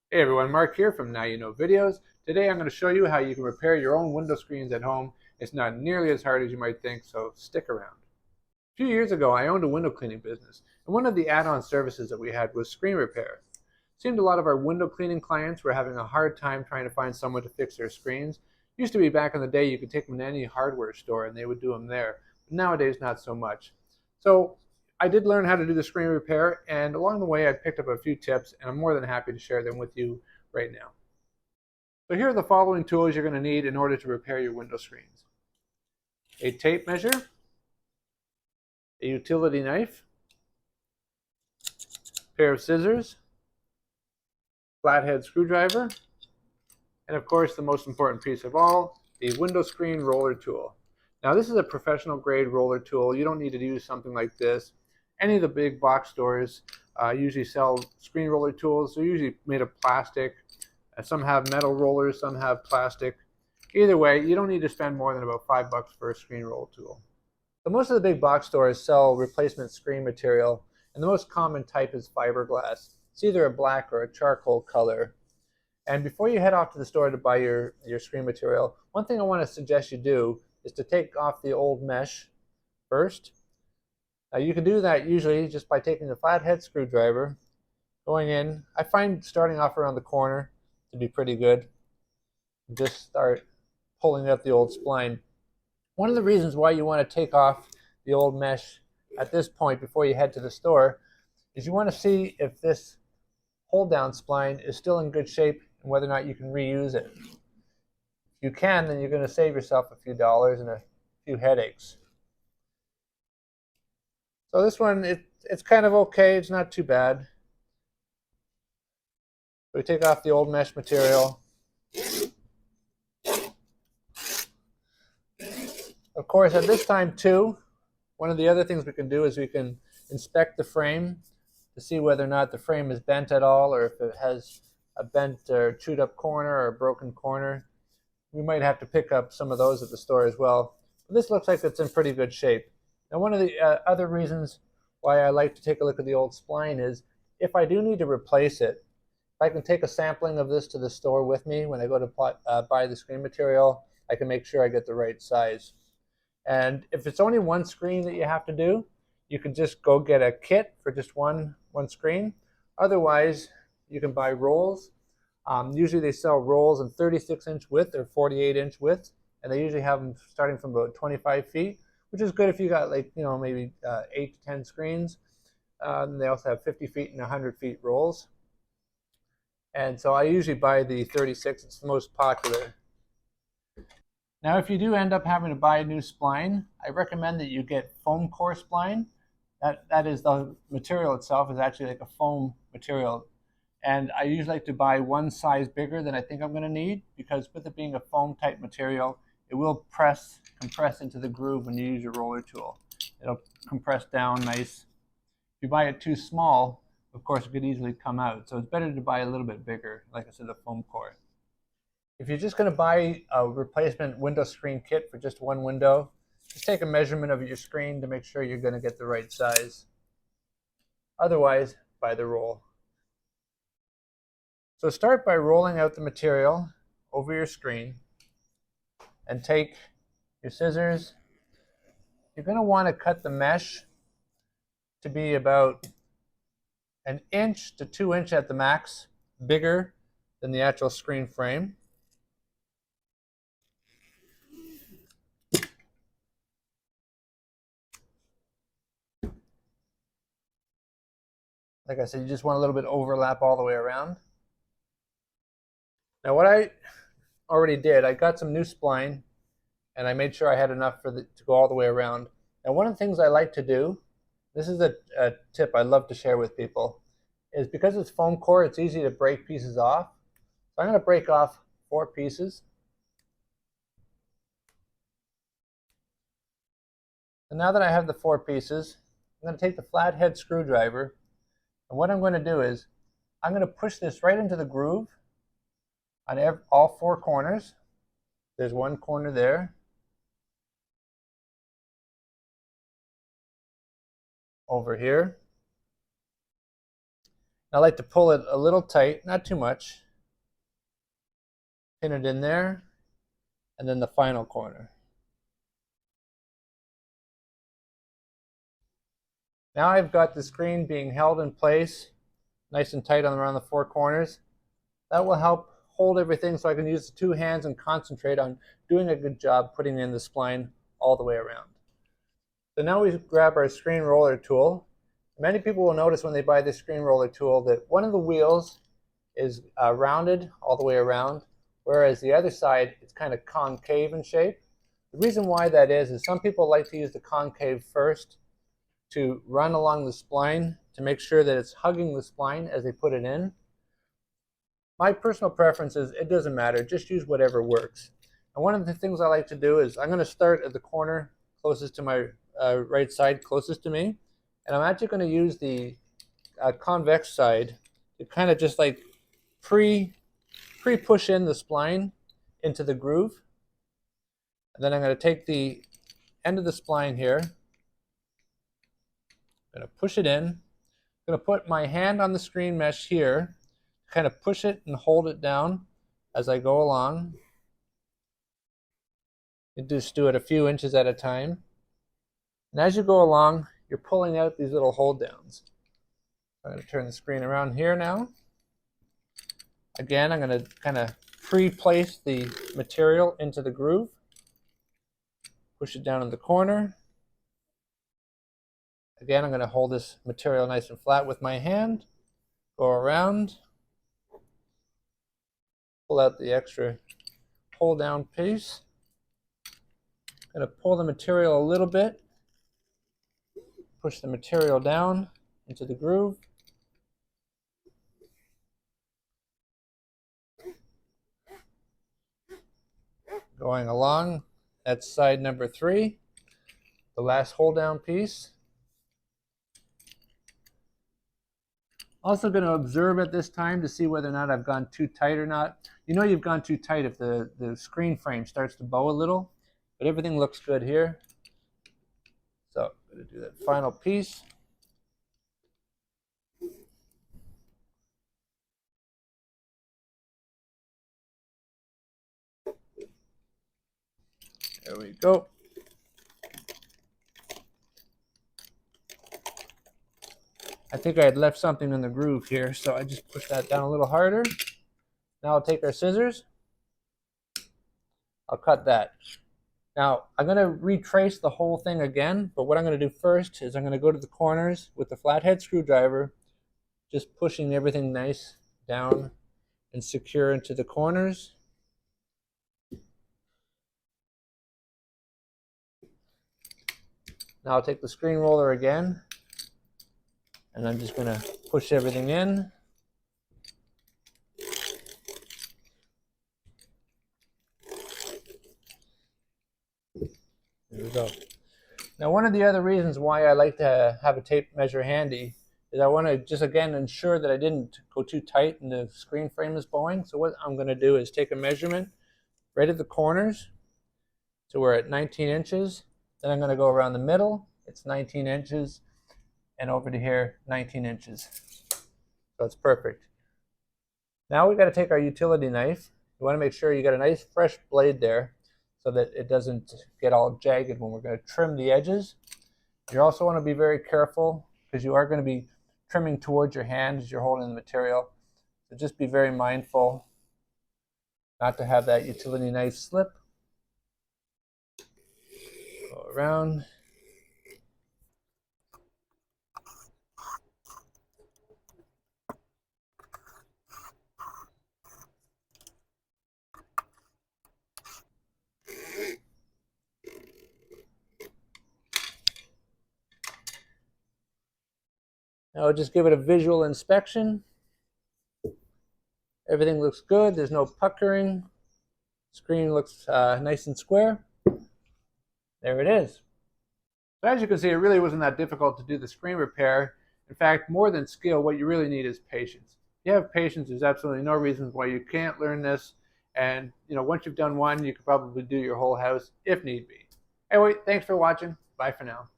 Hey everyone, Mark here from Now You Know Videos. Today I'm going to show you how you can repair your own window screens at home. It's not nearly as hard as you might think, so stick around. A few years ago, I owned a window cleaning business, and one of the add-on services that we had was screen repair. It seemed a lot of our window cleaning clients were having a hard time trying to find someone to fix their screens. It used to be back in the day you could take them to any hardware store and they would do them there, but nowadays not so much. So I did learn how to do the screen repair, and along the way I picked up a few tips, and I'm more than happy to share them with you right now. So here are the following tools you're going to need in order to repair your window screens. A tape measure, a utility knife, a pair of scissors, flathead screwdriver, and of course the most important piece of all, the window screen roller tool. Now this is a professional grade roller tool. You don't need to use something like this. Any of the big box stores usually sell screen roller tools. They're usually made of plastic. Some have metal rollers, some have plastic. Either way, you don't need to spend more than about $5 for a screen roll tool. So most of the big box stores sell replacement screen material, and the most common type is fiberglass. It's either a black or a charcoal color. And before you head off to the store to buy your screen material, one thing I want to suggest you do is to take off the old mesh first. Now you can do that usually just by taking the flathead screwdriver, going in. I find starting off around the corner to be pretty good. Just start pulling out the old spline. One of the reasons why you want to take off the old mesh at this point before you head to the store is you want to see if this hold down spline is still in good shape and whether or not you can reuse it. If you can, then you're going to save yourself a few dollars and a few headaches. So this one, it's kind of okay. It's not too bad. We take off the old mesh material. Of course, at this time too, one of the other things we can do is we can inspect the frame to see whether or not the frame is bent at all, or if it has a bent or chewed up corner or a broken corner. We might have to pick up some of those at the store as well. But this looks like it's in pretty good shape. Now, one of the other reasons why I like to take a look at the old spline is if I do need to replace it, if I can take a sampling of this to the store with me when I go to buy the screen material, I can make sure I get the right size. And if it's only one screen that you have to do, you can just go get a kit for just one screen. Otherwise, you can buy rolls. Usually they sell rolls in 36-inch width or 48-inch width, and they usually have them starting from about 25 feet, which is good if you got like, maybe 8 to 10 screens. And they also have 50 feet and 100 feet rolls. And so I usually buy the 36. It's the most popular. Now, if you do end up having to buy a new spline, I recommend that you get foam core spline. That is, the material itself is actually like a foam material. And I usually like to buy one size bigger than I think I'm going to need, because with it being a foam type material, it will compress into the groove when you use your roller tool. It'll compress down nice. If you buy it too small, of course, it could easily come out. So it's better to buy a little bit bigger, like I said, the foam core. If you're just going to buy a replacement window screen kit for just one window, just take a measurement of your screen to make sure you're going to get the right size. Otherwise, buy the roll. So start by rolling out the material over your screen and take your scissors. You're going to want to cut the mesh to be about 1 to 2 inches at the max, bigger than the actual screen frame. Like I said, you just want a little bit of overlap all the way around. Now what I already did, I got some new spline and I made sure I had enough to go all the way around. Now one of the things I like to do, this is a tip I love to share with people, is because it's foam core, it's easy to break pieces off. So I'm going to break off 4 pieces. And now that I have the 4 pieces, I'm going to take the flathead screwdriver, and what I'm going to do is I'm going to push this right into the groove on all 4 corners. There's one corner there. Over here. I like to pull it a little tight, not too much. Pin it in there, and then the final corner. Now I've got the screen being held in place, nice and tight around the four corners. That will help hold everything so I can use the two hands and concentrate on doing a good job putting in the spline all the way around. So now we grab our screen roller tool. Many people will notice when they buy this screen roller tool that one of the wheels is rounded all the way around, whereas the other side is kind of concave in shape. The reason why that is some people like to use the concave first to run along the spline to make sure that it's hugging the spline as they put it in. My personal preference is it doesn't matter, just use whatever works. And one of the things I like to do is I'm going to start at the corner closest to my right side, closest to me, and I'm actually going to use the convex side to kind of just like pre-push in the spline into the groove. And then I'm going to take the end of the spline here, I'm going to push it in, I'm going to put my hand on the screen mesh here, kind of push it and hold it down as I go along. You just do it a few inches at a time. And as you go along, you're pulling out these little hold downs. I'm going to turn the screen around here now. Again, I'm going to kind of pre-place the material into the groove. Push it down in the corner. Again, I'm going to hold this material nice and flat with my hand. Go around. Pull out the extra hold down piece. I'm going to pull the material a little bit. Push the material down into the groove. Going along, that's side number 3, the last hold down piece. Also going to observe at this time to see whether or not I've gone too tight or not. You know you've gone too tight if the screen frame starts to bow a little, but everything looks good here. So I'm going to do that final piece. There we go. I think I had left something in the groove here, so I just pushed that down a little harder. Now I'll take our scissors. I'll cut that. Now I'm going to retrace the whole thing again, but what I'm going to do first is I'm going to go to the corners with the flathead screwdriver, just pushing everything nice down and secure into the corners. Now I'll take the screen roller again, and I'm just going to push everything in. There we go. Now one of the other reasons why I like to have a tape measure handy is I want to just again ensure that I didn't go too tight and the screen frame is bowing. So what I'm going to do is take a measurement right at the corners. So we're at 19 inches. Then I'm going to go around the middle. It's 19 inches. And over to here, 19 inches. So it's perfect. Now we've got to take our utility knife. You want to make sure you got a nice fresh blade there so that it doesn't get all jagged when we're going to trim the edges. You also want to be very careful because you are going to be trimming towards your hand as you're holding the material. So just be very mindful not to have that utility knife slip. Go around. Now I'll just give it a visual inspection. Everything looks good. There's no puckering. Screen looks nice and square. There it is. So as you can see, it really wasn't that difficult to do the screen repair. In fact, more than skill, what you really need is patience. If you have patience, there's absolutely no reason why you can't learn this. And once you've done one, you could probably do your whole house if need be. Anyway, thanks for watching. Bye for now.